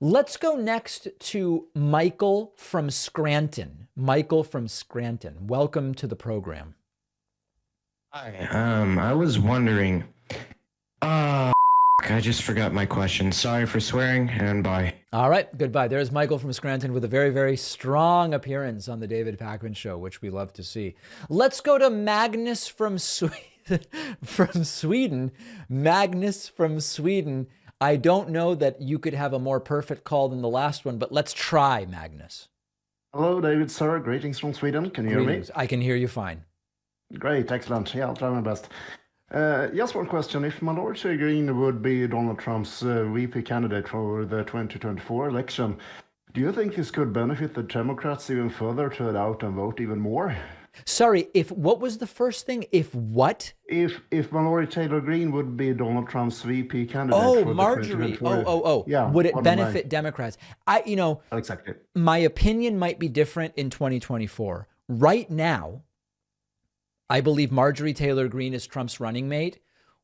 Let's go next to Michael from Scranton. Michael from Scranton, welcome to the program. Hi, I was wondering, uh, I just forgot my question. Sorry for swearing, and bye. All right, goodbye. There's Michael from Scranton with a very, very strong appearance on the David Pakman Show, which we love to see. Let's go to Magnus from from Sweden. Magnus from Sweden. I don't know that you could have a more perfect call than the last one, but let's try, Magnus. Hello, David, sir. Greetings from Sweden. Can you hear me? I can hear you fine. Great, excellent. Yeah, I'll try my best. Just one question. If Marjorie Greene would be Donald Trump's VP candidate for the 2024 election, do you think this could benefit the Democrats even further to out and vote even more? Sorry, what was the first thing? If what? If Marjorie Taylor Greene would be Donald Trump's VP candidate for Marjorie. the 2024... Yeah. Would it benefit Democrats? Exactly. My opinion might be different in 2024. Right now, I believe Marjorie Taylor Greene as Trump's running mate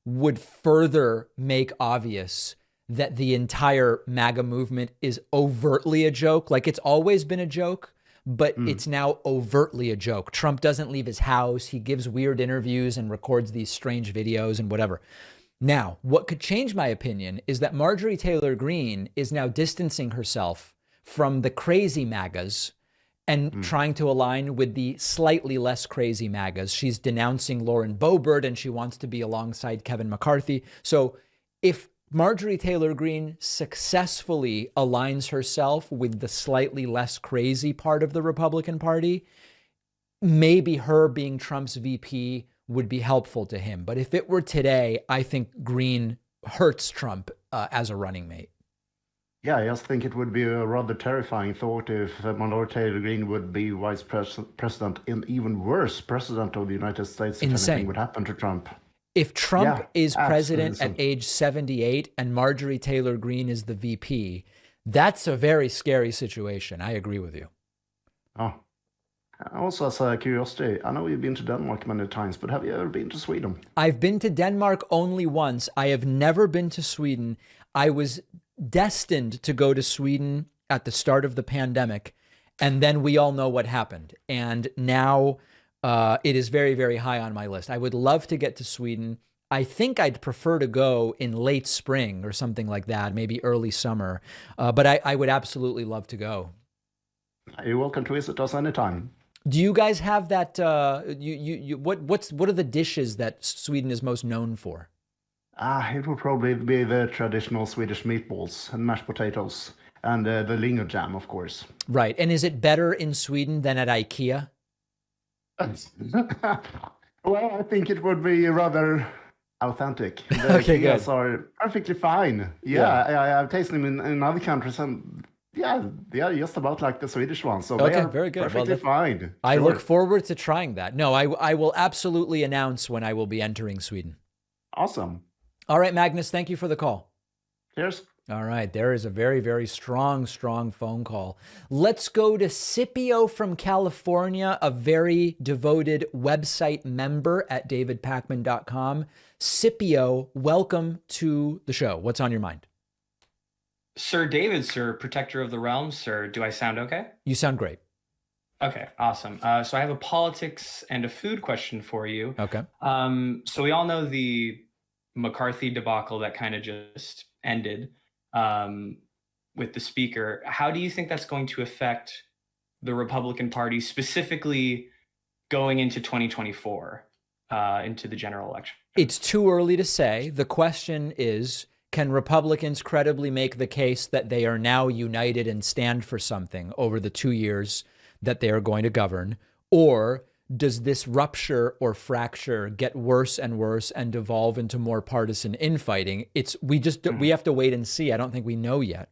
would further make obvious that the entire MAGA movement is overtly a joke. Like, it's always been a joke, but it's now overtly a joke. Trump doesn't leave his house. He gives weird interviews and records these strange videos and whatever. Now, what could change my opinion is that Marjorie Taylor Greene is now distancing herself from the crazy MAGAs and trying to align with the slightly less crazy MAGAs. She's denouncing Lauren Boebert and she wants to be alongside Kevin McCarthy. So if Marjorie Taylor Greene successfully aligns herself with the slightly less crazy part of the Republican Party, maybe her being Trump's VP would be helpful to him. But if it were today, I think Greene hurts Trump as a running mate. Yeah, I just think it would be a rather terrifying thought if Marjorie Taylor Greene would be vice president and even worse, president of the United States if anything would happen to Trump. If Trump is president at age 78 and Marjorie Taylor Greene is the VP, that's a very scary situation. I agree with you. Oh. Also, as a curiosity, I know you've been to Denmark many times, but have you ever been to Sweden? I've been to Denmark only once. I have never been to Sweden. I was destined to go to Sweden at the start of the pandemic, and then we all know what happened. And now it is very, very high on my list. I would love to get to Sweden. I think I'd prefer to go in late spring or something like that, maybe early summer. But I would absolutely love to go. You're welcome to visit us anytime. Do you guys have that? What are the dishes that Sweden is most known for? It would probably be the traditional Swedish meatballs and mashed potatoes and the lingo jam, of course. Right. And is it better in Sweden than at IKEA? Well, I think it would be rather authentic. The Okay, IKEAs good. are perfectly fine. I've tasted them in other countries, and yeah, they are just about like the Swedish ones. So they are very good. perfectly fine. I Sure. look forward to trying that. No, I will absolutely announce when I will be entering Sweden. Awesome. All right, Magnus, thank you for the call. Cheers. All right, there is a very, very strong phone call. Let's go to Scipio from California, a very devoted website member at davidpakman.com. Scipio, welcome to the show. What's on your mind? Sir David, sir, protector of the realm, sir, do I sound okay? You sound great. Okay, awesome. So I have a politics and a food question for you. Okay. So we all know the McCarthy debacle that kind of just ended with the speaker. How do you think that's going to affect the Republican Party, specifically going into 2024, into the general election? It's too early to say. The question is, can Republicans credibly make the case that they are now united and stand for something over the 2 years that they are going to govern? Or does this rupture or fracture get worse and worse and devolve into more partisan infighting? We have to wait and see. I don't think we know yet.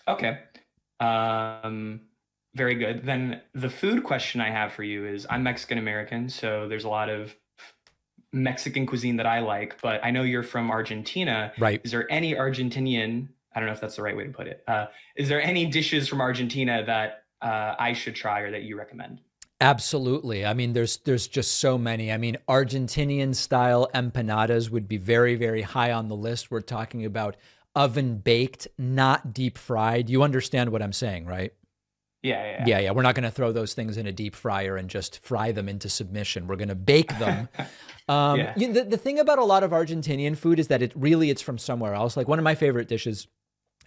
Okay. Very good. Then the food question I have for you is, I'm Mexican American, so there's a lot of Mexican cuisine that I like, but I know you're from Argentina. Right. Is there any Argentinian, I don't know if that's the right way to put it. Is there any dishes from Argentina that I should try or that you recommend? Absolutely. I mean, there's just so many. I mean, Argentinian style empanadas would be very, very high on the list. We're talking about oven baked, not deep fried. You understand what I'm saying, right? Yeah. We're not going to throw those things in a deep fryer and just fry them into submission. We're going to bake them. Yeah. The thing about a lot of Argentinian food is that it's from somewhere else. Like one of my favorite dishes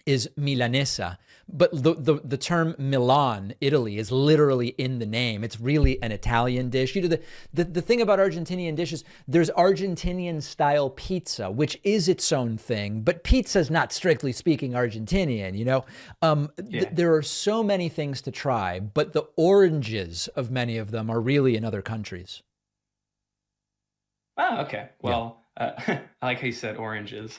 is milanesa, but the term Milan, Italy, is literally in the name. It's really an Italian dish. You know, the thing about Argentinian dishes, there's Argentinian style pizza, which is its own thing, but pizza is not strictly speaking Argentinian. You know, there are so many things to try, but the oranges of many of them are really in other countries. Oh, okay. Well, I like how you said oranges.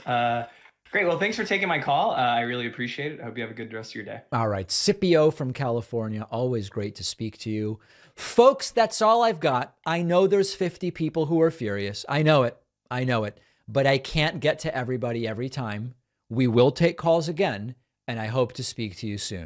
Great. Well, thanks for taking my call. I really appreciate it. I hope you have a good rest of your day. All right. Scipio from California. Always great to speak to you. Folks, that's all I've got. I know there's 50 people who are furious. I know it. But I can't get to everybody every time. We will take calls again, and I hope to speak to you soon.